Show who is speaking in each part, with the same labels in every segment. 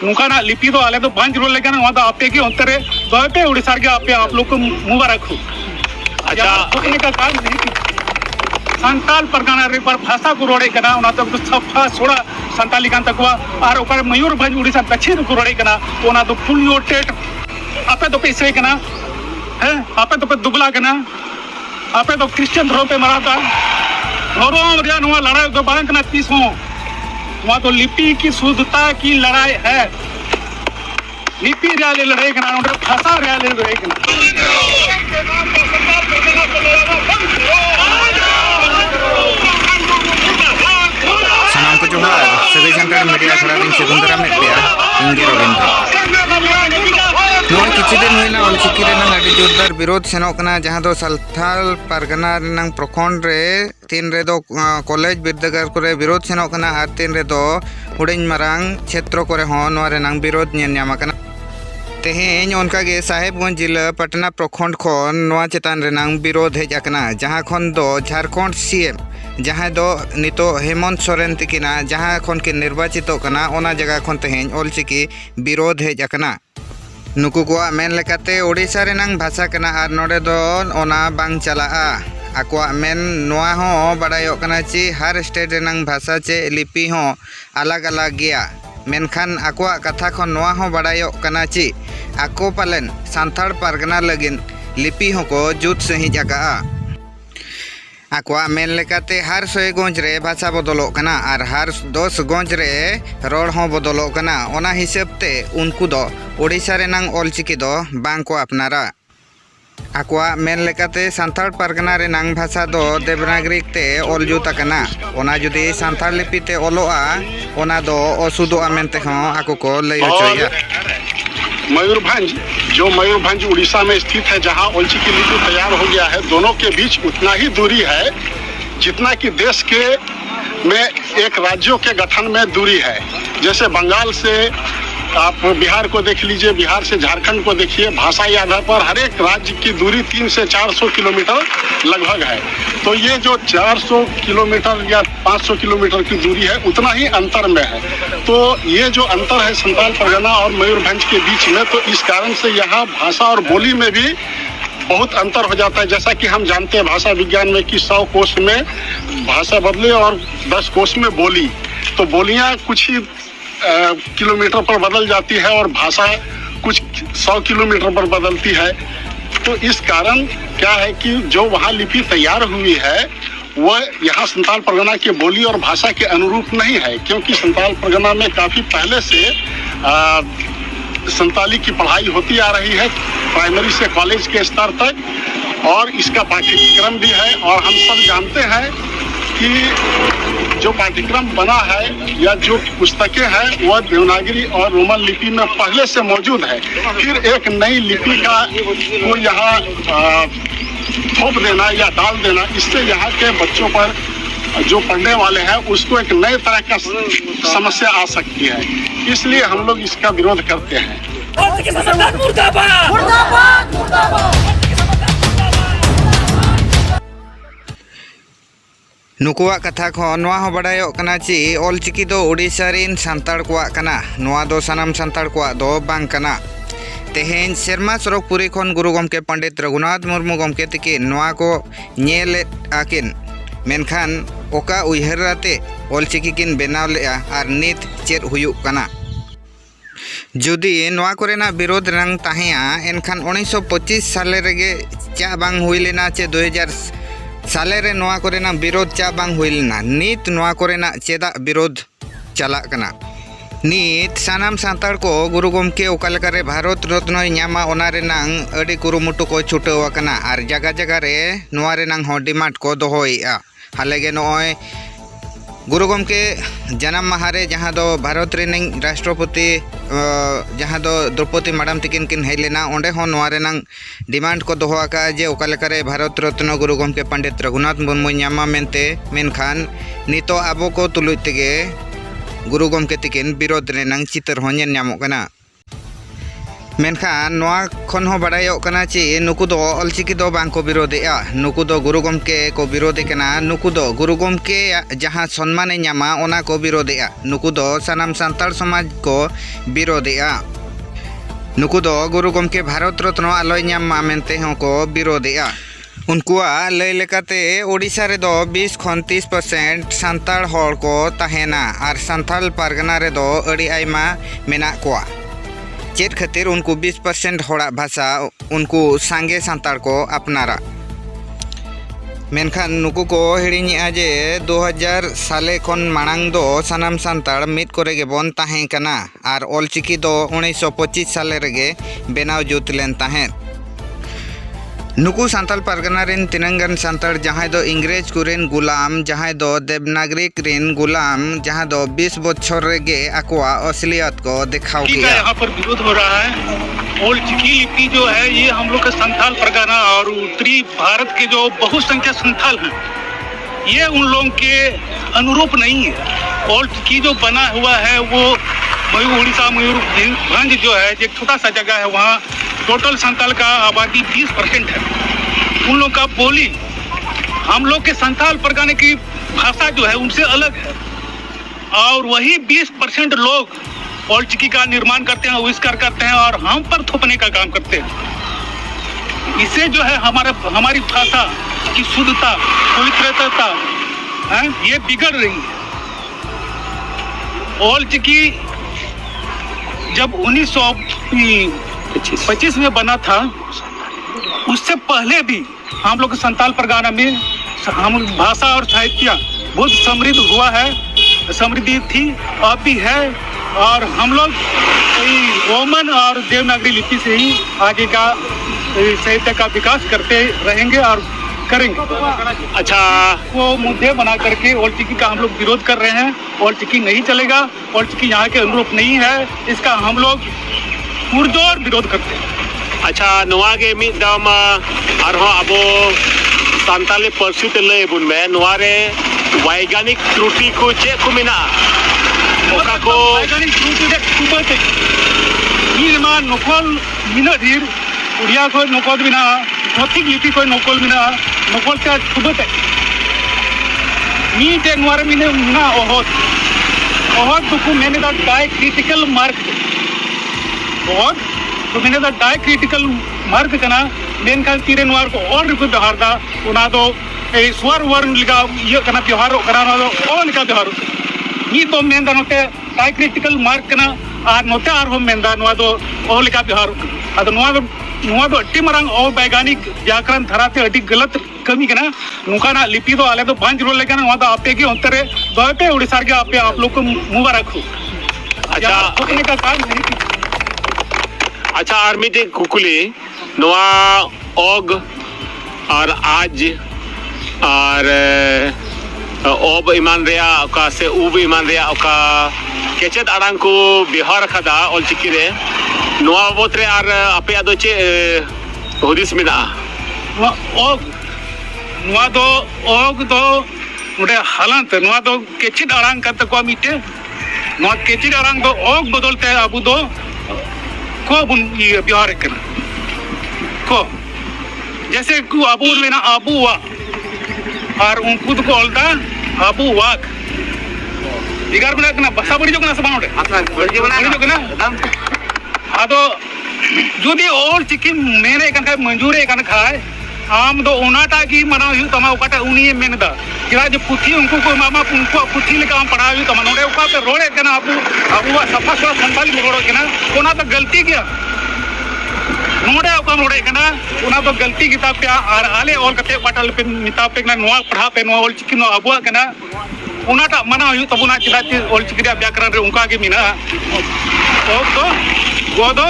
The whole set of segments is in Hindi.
Speaker 1: नुकाना लिपि तो आले तो बांझ रोल लेकिन वहाँ तो आपे की अंतर है तो पे उड़ीसा के आप लोग को मुबारक हो। अच्छा रोकने का काम नहीं की संताल परगना रे पर भाषा को रोड़े कना उना तो सफा सोड़ा संताली कान तक और ऊपर मयूरभंज उड़ीसा दक्षिण को रोड़े कना उना तो फुल योटेट आपे तो पैसे कना है आपे तो दुबला कना आपे तो क्रिश्चियन धर्म पे मराता धर्म रे नुआ लड़ाई तो बांग कना 30 हो वहाँ तो लिपि की शुद्धता की लड़ाई है। लिपि रे लड़ाई कना उनके भाषा रे लड़ाई कना
Speaker 2: सनाम को जोहार सभी जानकारी मीडिया खराब सेकुंदरा में इंगे रविंद्र नोय किछि दिन होइना ऑलचिकी रेनांग आदि जोरदार विरोध सेनोकना जहां दो साल्थाल परगना रेनांग प्रखंड रे तीन रे दो कॉलेज बिरदागार करे विरोध सेनोकना आर तीन रे दो हुडिंग मारांग क्षेत्र करे हो नोय रेनांग विरोध नेन न्यामाकना तेहेñ उनका गे साहेबगंज जिला पटना प्रखंड खन नोय चेतान रेनांग विरोध हेज आकना जहां खन दो झारखंड सीएम जहां दो नितो हेमंत सोरेन तिकिना जहां खन के निर्वाचित कना ओना जगह खन तेहेñ ऑलचिकी विरोध हेज आकना नुकु को मेन लेकाते ओडिशा रेनांग भाषा कना आर नोडे दो ओना बांग चलाआ आकोआ मेन नोआ हो बड़ायो कना ची हर स्टेट रेनांग भाषा चे लिपि हो अलग अलग गया मेनखान आकोआ कथा खन नोआ हो बड़ायो कना ची आको पालेन सांथाड़ परगना लगिन लिपि हो को जुत सही जगह आकोआ मेन लेकाते हर 100 गंज रे भाषा बदलो कना और हर 10 गंज रे रोड हो बदलो कना ओना हिसाब ते उनको दो ओडिशा रेनांग ऑलचिकी दो बांग को अपनारा आकोआ मेन लेकाते सांथाड़ परगना रेनांग भाषा दो देवनागरी ते ऑलजुता कना ओना जुदी सांथाड़ लिपि ते ऑलोआ ओना दो असुदोआ मेनते हो आको को लई होचोया।
Speaker 3: मयूरभंज जो मयूरभंज उड़ीसा में स्थित है जहां ऑलचिकी लिपि तैयार हो गया है दोनों के बीच उतना ही दूरी है जितना कि देश के में एक राज्यों के गठन में दूरी है। जैसे बंगाल से आप बिहार को देख लीजिए, बिहार से झारखंड को देखिए, भाषाई आधार पर हर एक राज्य की दूरी 300 से 400 किलोमीटर लगभग है। तो ये जो 400 किलोमीटर या 500 किलोमीटर की दूरी है उतना ही अंतर में है। तो ये जो अंतर है संताल परगना और मयूरभंज के बीच में, तो इस कारण से यहाँ भाषा और बोली में भी बहुत अंतर हो जाता है। जैसा कि हम जानते हैं भाषा विज्ञान में कि 100 कोश में भाषा बदले और 10 कोश में बोली, तो बोलियाँ कुछ ही किलोमीटर पर बदल जाती है और भाषा कुछ 100 किलोमीटर पर बदलती है। तो इस कारण क्या है कि जो वहाँ लिपि तैयार हुई है वह यहाँ संताल परगना के बोली और भाषा के अनुरूप नहीं है, क्योंकि संताल परगना में काफ़ी पहले से संताली की पढ़ाई होती आ रही है, प्राइमरी से कॉलेज के स्तर तक, और इसका पाठ्यक्रम भी है। और हम सब जानते हैं कि जो पाठ्यक्रम बना है या जो पुस्तकें हैं वह देवनागरी और रोमन लिपि में पहले से मौजूद है। फिर एक नई लिपि का को यहाँ थोप देना या डाल देना, इससे यहाँ के बच्चों पर जो पढ़ने वाले हैं उसको एक नए तरह का समस्या आ सकती है। इसलिए हम लोग इसका विरोध करते हैं।
Speaker 2: नुकुआ कथा खो नोआ हो बड़ायो कना ची ऑलचिकी दो ओडिशा रिन सांताड़ कोआ कना नोआ दो सनाम सांताड़ कोआ दो बांग कना तेहेñ सेरमा सरकपुरी खन गुरु गमके पंडित रघुनाथ मुर्मू गमके तिकी नोआ को नेले आकिन मेनखान ओका उयहराते ऑलचिकी किन बेनाव लेआ आर नित चेद हुयुक कना जुदी नोआ कोरेना विरोध रंग ताहेया एनखान 1925 साले रेगे चा बांग हुई लेना चे 2000 साले रे नोआ कोरेना विरोध चा बांग हुई लेना नित नोआ कोरेना चेदा विरोध चला कना नित सानाम सांताड़ को गुरु गमके ओकालेकारे भारत रत्न न्यामा ओना रेनांग अडी कुरुमुटु को छुटाव कना आर जगह जगह रे नोआ रेनांग हो डिमांड को दोहोइआ हालेगे नोय गुरु गमके जन्म माहारे जहाँ दो भारत रेनिंग राष्ट्रपति जहाँ दो द्रौपदी मैडम तिकिन किन हेज लेना ओंडे हो नोआ रेनांग डिमांड को दोहो आका जे ओकालेकारे भारत रत्न गुरु गमके पंडित रघुनाथ मुर्मू न्यामा मेनते मेनखान नितो आबो को तुलुज तेगे गुरु गमके तिकिन विरोध रेनांग चितर हो नेल न्यामोग कना मेनखान नोआ खन हो बड़ायोग कना चे नुकु दो ऑलचिकी दो बांग को विरोधेआ नुकु दो गुरु गमके को विरोधे कना नुकु दो गुरु गमके जहां सम्माने ᱧᱟᱢᱟ ओना को विरोधेआ नुकु दो सानाम सान्ताड़ समाज को विरोधेआ नुकु दो गुरु गमके भारत रत्न आलोय ᱧᱟᱢ मेनते हों को विरोधेआ उनकुआ लय लेकाते ओडिशा रे दो 20 खन 30% सान्ताड़ हॉर को तहेना और सान्ताल पारगना रे दो अड़ी आयमा मेना कोआ चेत खातिर उनको 20% होड़ा भाषा उनको सांगे सान्ताड़ को अपनारा मेनखान नुकु को हिड़िङा जे 2000 साले खन मांग दो सानाम सान्ताड़ मिद करे गेबन ताहें कना और ऑलचिकी दो 1925 साले रेगे बेनाव जुत लेन ताहें नुकु सान्ताल पारगना रेन तिनंगन सान्ताड़ जहां दो इंग्रेज कुरेन गुलाम जहां दो देवनागरिक रेन गुलाम जहां दो 20 बछर रेगे अकवा असलियत को दिखाओ किया।
Speaker 1: यहाँ पर विरोध हो रहा है। ओल्डचिकी लिपि जो है ये हम लोग का संथाल परगना और उत्तरी भारत के जो बहुसंख्यक संथाल हैं ये उन लोगों के अनुरूप नहीं है। ओल्डचिकी जो बना हुआ है वो उड़ीसा मयूरभंज जो है एक छोटा सा जगह है वहाँ टोटल संथाल का आबादी 20% है। उन लोग का बोली हम लोग के संथाल परगने की भाषा जो है उनसे अलग है और वही 20% लोग ओल्डचिकी का निर्माण करते हैं आविष्कार करते हैं और हम पर थोपने का काम करते हैं। इससे जो है हमारी भाषा की शुद्धता पवित्रता ये बिगड़ रही है। ओल्डचिकी जब 1925 में बना था उससे पहले भी हम लोग संथाल परगना में हम भाषा और साहित्य बहुत समृद्ध हुआ है, समृद्धि थी अब भी है और हम लोग रोमन और देवनागरी लिपि से ही आगे का साहित्य का विकास करते रहेंगे और करेंगे। अच्छा, वो मुद्दे बना करके ओल्डचिकी का हम लोग विरोध कर रहे हैं। ओल्डचिकी नहीं चलेगा, ओल्डचिकी यहाँ के अनुरूप नहीं है, इसका हम लोग पुरजोर विरोध करते हैं।
Speaker 4: अच्छा, नोआ के मिद दाम आरहो अबो सान्ताली पार्सी ते लय बुन में नोआ रे वैज्ञानिक त्रुटि को चे को मिना ओका को
Speaker 1: वैज्ञानिक त्रुटि दे कुबते नीमा नकल मिना धीर उड़िया को नकल बिना भौतिक लिपि को नकल बिना नकल से कुबते नी ते नोआ रे मिना ओहत दुकु मैंने दा डायक्रिटिकल मार्क और तो मैंने दा डायक्रिटिकल मार्क कना मेन का तीरे नोआर को और रिपो व्यवहार दा उना दो ए स्वर वर्ण लिगा ये कना व्यवहार करा ना दो और लिगा व्यवहार नी तो मेन दा नोते डायक्रिटिकल मार्क कना आ नोते आर हम मेन दा नोआ दो और लिगा व्यवहार अद नोआ दो अट्टी मरंग और वैज्ञानिक व्याकरण धराते अट्टी गलत कमी कना नुका ना लिपि दो आले तो बांज रोल लेके नोआ दो आपे की अंतरे दोते उड़ीसा के आपे आप लोग को मुबारक हो।
Speaker 4: अच्छा,
Speaker 1: ठोकने का काम नहीं।
Speaker 4: अच्छा, आर मिटे कुकुली नोआ ओग और आज और ओब ईमान रेया ओका से उब ईमान रेया ओका केचेद आड़ांग को बिहार खदा ओल्डचिकी रे नोआ बोतरे आर आपे आदो चे हुदिस मिना
Speaker 1: ओग नोआ दो उड़े हालांत नोआ दो केचेद आड़ांग का तक मिटे नोआ केचेद आड़ांग दो ओग बदलते अबू दो को बुन ये बिहार के को जैसे को अबू लेना अबू वा और उनको तो ओल्टा अबू वाक बिगार बना करना बसा बड़ी जो करना सब आउट है बड़ी जो करना आदो जो भी ओल्डचिकी मेरे कन का मंजूर है कन खाए आम दो उनाटा की मना यू तमा उकाटा उनी मेन दा किरा जो पुथी उनको को मामा उनको पुथी लेका हम पढ़ा यू तमा नोडे उका पे रोड़े कना अबू सफा सफा संताली में रोड़ो कना कोना तो गलती किया नोडे उका रोड़े कना कोना तो गलती किताब पे आर आले और कते पटल पे मिताब पे ना नोआ पढ़ा पे नोआ ओल्डचिकी नो अबुआ कना उनाटा मना यू तबुना चिदा चे ओल्डचिकी रे व्याकरण रे उनका के मिना तो वो दो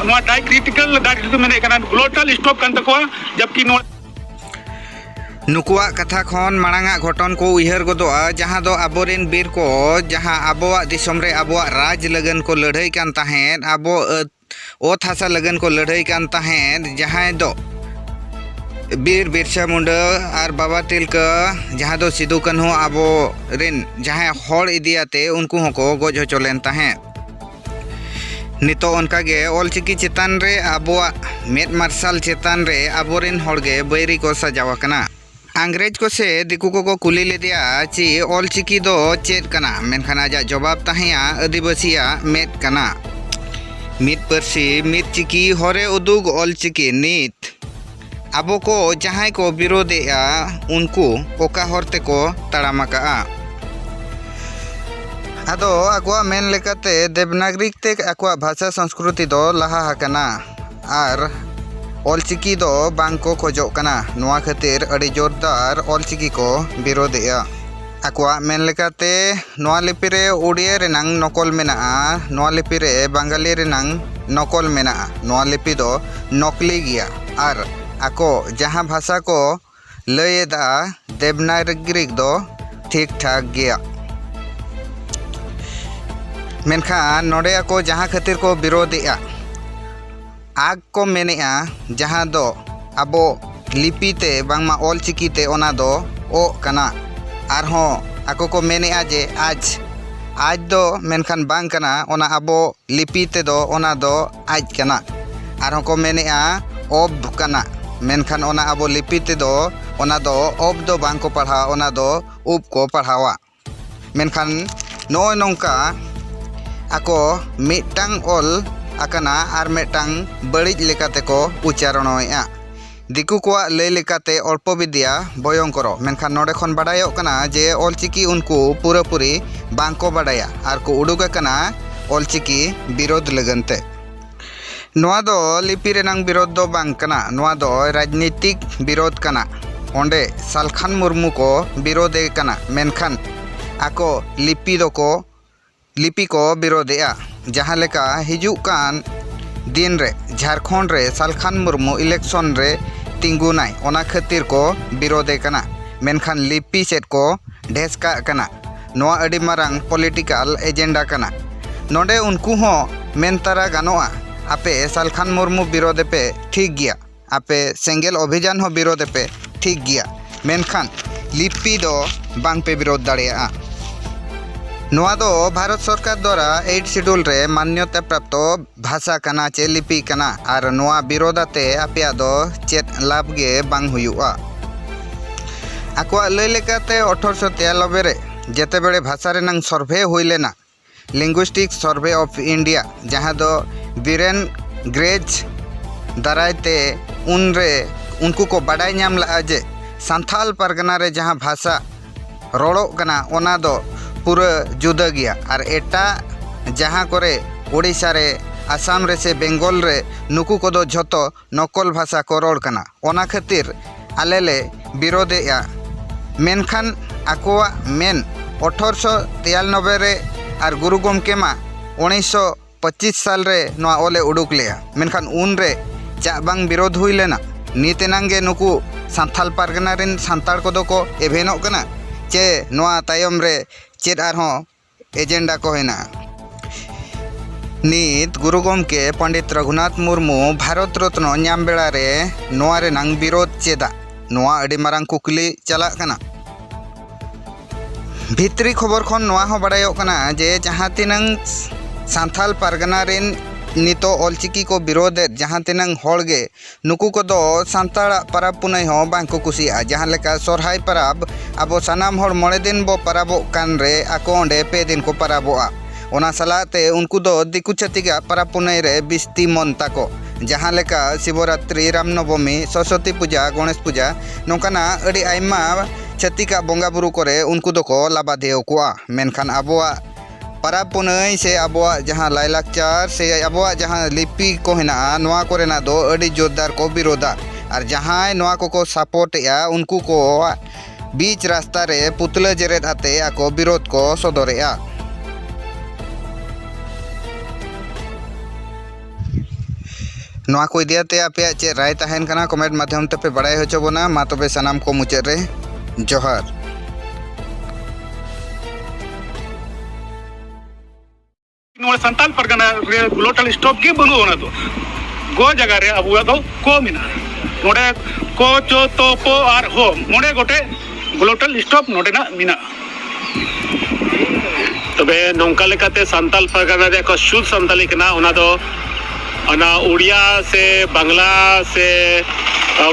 Speaker 1: नोआ डायक्रिटिकल मैंने कना ग्लोटल स्टॉप कन तको जबकि नो
Speaker 2: नुकुआ कथा खन मांगा घटन को उहर गोदोआ जहां दो आबोरेन बीर को जहां आबोआ दिसम रे आबोआ राज लगन को लड़ाई कान ताहेन आबो ओत हासा लगन को लड़ाई कान ताहेन जहां दो बीर बिरसा मुंडा और बाबा तिलका जहां दो सिदु कान्हू आबो रेन जहां हर इदियाते उनको हको गज हचोलेन ताहेन नितो उनकागे ऑलचिकी चेतान रे आबोआ मेद मार्शल चेतान रे आबोरिन होड़गे बैरी को सजावकना अंग्रेज को से दिकू को कुली लेदिया ची ऑलचिकी दो चेत कना मेनखान आजा जवाब ताहिया आदिवासिया मेद कना मित परसी मित चिकी हरे उदुग ऑलचिकी नीत आबो को जहां को विरोधेया उनको ओका हरते को तड़ामका आदो आकुआ मेन लेकाते देवनागरिक ते आकुआ भाषा संस्कृति दो लहा हकना आर ऑलचिकी दो बांग को खोजो कना नोआ खातिर अड़ी जोरदार ऑलचिकी को विरोधेया आकुआ मेन लेकाते नोआ लिपि रे उड़िया रेनांग नकल मेना नोआ लिपि रे बांगाली रेनांग नकल मेना नोआ लिपि दो नकली गिया आर आको जहां भाषा को लयदा देवनागरिक दो ठीक ठाक गया मेनखान नोडे को जहां खातिर को विरोधेया आग को मेनेआ जहां दो आबो लिपिते बांगमा ऑलचिकीते ओना दो ओ कना आरहों आको को मेनेआ जे आज दो मेनखान बांग कना ओना आबो लिपिते दो ओना दो आज कना आरहों को मेनेआ ओब कना मेनखान ओना आबो लिपिते दो ओना दो ओब दो बांग को पढ़ा ओना दो उब को पढ़ावा मेनखान नो नोंका आको मिटंग ओल आकना आर मिटंग बड़िज लेकाते को उच्चारणोया दिकू को लय लेकाते अल्प विद्या भयंकर मेनखान नोडे खन बाडायो कना जे ऑलचिकी उनको पूरापूरी बांग को बाडाया आर को उडुगा कना ऑलचिकी विरोध लगनते नोआ दो लिपि रेनांग विरोध दो बांग कना नोआ दो राजनीतिक विरोध कना ओंडे सालखान मुर्मू को विरोधे कना मेनखान आको लिपि को विरोधेया जहां लेका हिजुक कान दिन रे झारखंड रे सालखान मुर्मू इलेक्शन रे तिंगुनाय ओना खातिर को विरोधे कना मेनखान लिपि सेट को ढेसका कना नोआ अडी मारांग पॉलिटिकल एजेंडा कना नोडे उनको हो मेनतारा गानोआ आपे सालखान मुर्मू विरोधे पे ठीक गया आपे सेंगेल अभियान हो विरोधे पे ठीक गया मेनखान लिपि दो बांग पे विरोध दाड़िया नोआ दो भारत सरकार द्वारा 8 शेड्यूल रे मान्यता प्राप्त भाषा कना चे लिपि कना आर नोआ विरोधाते आपेया दो चेत लाभ गे बांग हुयुआ आकुआ लय लेकाते 1893 रे जेते बेले भाषा रेनांग सर्वे हुइलेना लिंग्विस्टिक सर्वे ऑफ इंडिया जहां दो बीरेन ग्रेज दारायते उनरे उनको को बाडाय नाम ला जे सांथाल परगना रे जहां भाषा रोड़ो कना ओना दो पूरा जुदा गया और एटा जहां करे ओडिशा रे आसाम रे से बेंगल रे नुकु को दो झतो नकल भाषा को रोड़ कना ओना खातिर आलेले विरोधेया मेनखान आकोआ मेन 1893 रे और गुरु गोमके मा 1925 साल रे नोआ ओले उडुक लेया मेनखान उन रे चा बांग विरोध हुई लेना नीतेनांगे नुकु सांथाल पारगना रिन सांताड़ को दो को एभेनोक कना चे नोआ तायम रे चेद आरहों एजेंडा को हेना नीत गुरु गोमके पंडित रघुनाथ मुर्मू भारत रत्न नाम बेड़ा रे नोआ रे नांग विरोध चेदा नोआ अडी मारांग कुकली चला कना भित्री खबर खन नोआ हो बाडायो कना जे जहां तिनंग सांथाल पारगना रिन नितो ऑलचिकी को विरोध जहां तिनंग होड़गे नुकु को दो सांताड़ा परब पुनई हो बांग को कुसिया जहां लेका सोरहाय परब आबो सनाम होड़ मोड़े दिन बो परबो कान रे आको ओंडे पे दिन को परबोआ ओना सलाते उनको दो दिकु छतिगा परब पुनई रे बिस्ती मनता को जहां लेका शिवरात्रि रामनवमी सरस्वती पूजा गणेश पूजा नोकाना अड़ी आइमा छतिका बोंगा बुरु करे उनको दो को लाबादेव कोआ मेनखान आबोआ परब पुनई से आबोआ जहां लाइलाकचार से आबोआ जहां लिपि को हेना नोआ कोरेना दो अड़ी जोरदार को विरोधा और जहां नोआ को सपोर्ट या उनको को बीच रास्ता रे पुतला जेरेद आते आको विरोध को सदरेया नोआ को इदियाते आपे चे राय तहन कना कमेंट माध्यम ते पे बड़ाई होचो बोना मा तबे सनाम को मुचाद रे जोहार
Speaker 1: संताल परगना रे ग्लोटल स्टॉप के बनो होना तो गो जगह रे अब दो को मिना नोडे को चो तो पो आर हो मोडे गोटे ग्लोटल स्टॉप नोडे ना मिना
Speaker 4: तबे नौका लेकाते संताल परगना रे को शुद्ध संताली कना ओना दो अना उड़िया से बांग्ला से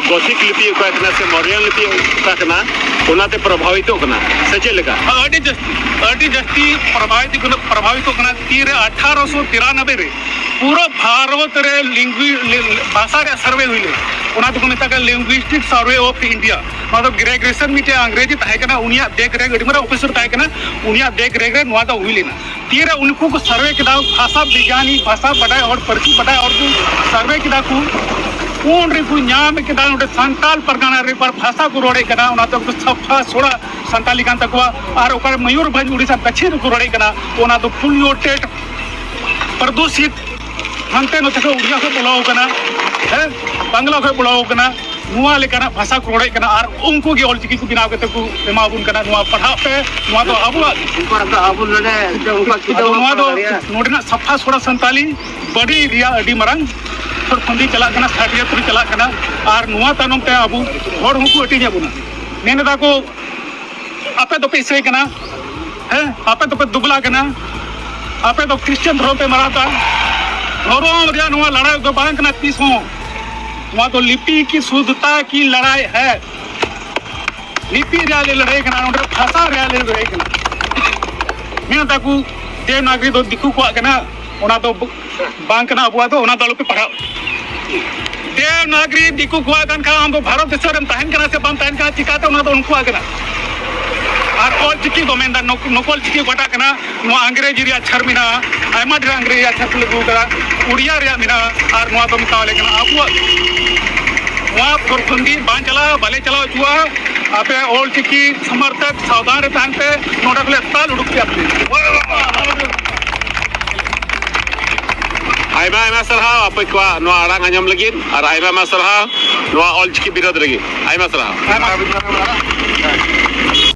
Speaker 4: गोथिक लिपि का कना से मौर्यन लिपि का कना ओनाते प्रभावित होकना सचे लेका
Speaker 1: अडी जस्ती प्रभावित होकना तीर 1893 रे पूरा भारत रे भाषा रे सर्वे हुईले ओना तो मेता का लिंग्विस्टिक सर्वे ऑफ इंडिया मतलब ग्रेगरेशन मिटे अंग्रेजी ताहे कना उनिया देख रे गडिमरा ऑफिसर ताहे कना उनिया देख रे नवा तो हुईले ना तीर उनको को सर्वे किदा भाषा विज्ञानी भाषा बढ़ाए और पर्ची बढ़ाए और सर्वे किदा को कौन रे को न्याम किदा उडे संताल परगना रे पर भाषा को रोड़े कना ओना तो सफा सोड़ा संताली कान तकवा और ओकर मयूरभंज उड़ीसा दक्षिण को रोड़े कना ओना तो पोल्यूटेड प्रदूषित हंते न तक उड़िया को बोलाओ कना है बांग्ला को बोलाओ कना नुआ लेकना भाषा को रोड़े कना और उनको के ऑलचिकी को बिना के को एमाबुन कना नुआ पढ़ा पे नुआ तो अबु लने नुआ तो नोडना सफा सोड़ा संताली बड़ी रिया अडी मरंग और फंदी चला कना साटिया तुरी चला कना और नुआ तनम ते अबु हर हुकु अटी जाबुना नेने दा को आपे तो पैसे कना है आपे तो पे दुबला कना आपे तो क्रिश्चियन धर्म पे मराता धर्म रे नुआ लड़ाई तो बांग कना 30 हो वहाँ तो लिपि की शुद्धता की लड़ाई है लिपि रे लड़ाई कना उनके भाषा रे लड़ाई कना मैं ताकू देवनागरी तो दिखु को कना ओना तो बांग कना अबुआ तो ओना दलो पे पढ़ा देवनागरी दिखु को कन का हम तो भारत देश रे तहन कना से बम तहन का चिकाते ओना तो उनको कना और ऑलचिकी को मेंदा नोकोल चिकी गोटा कना नो अंग्रेजी रे अक्षर मिना आयमा रे अंग्रेजी अक्षर लगु करा उड़िया रे मिना और नो तो मताले कना अबुआ वहाँ फुरफुंदी बांध चला भले चला चुआ आपे ऑलचिकी समर्थक सावधान रहते पे नोटा के ताल उड़ुक के अपने
Speaker 4: आयमा सरहा आपे को नो आड़ांग आंजम लगिन और आयमा सरहा नो ऑलचिकी विरोध लगी आयमा सरहा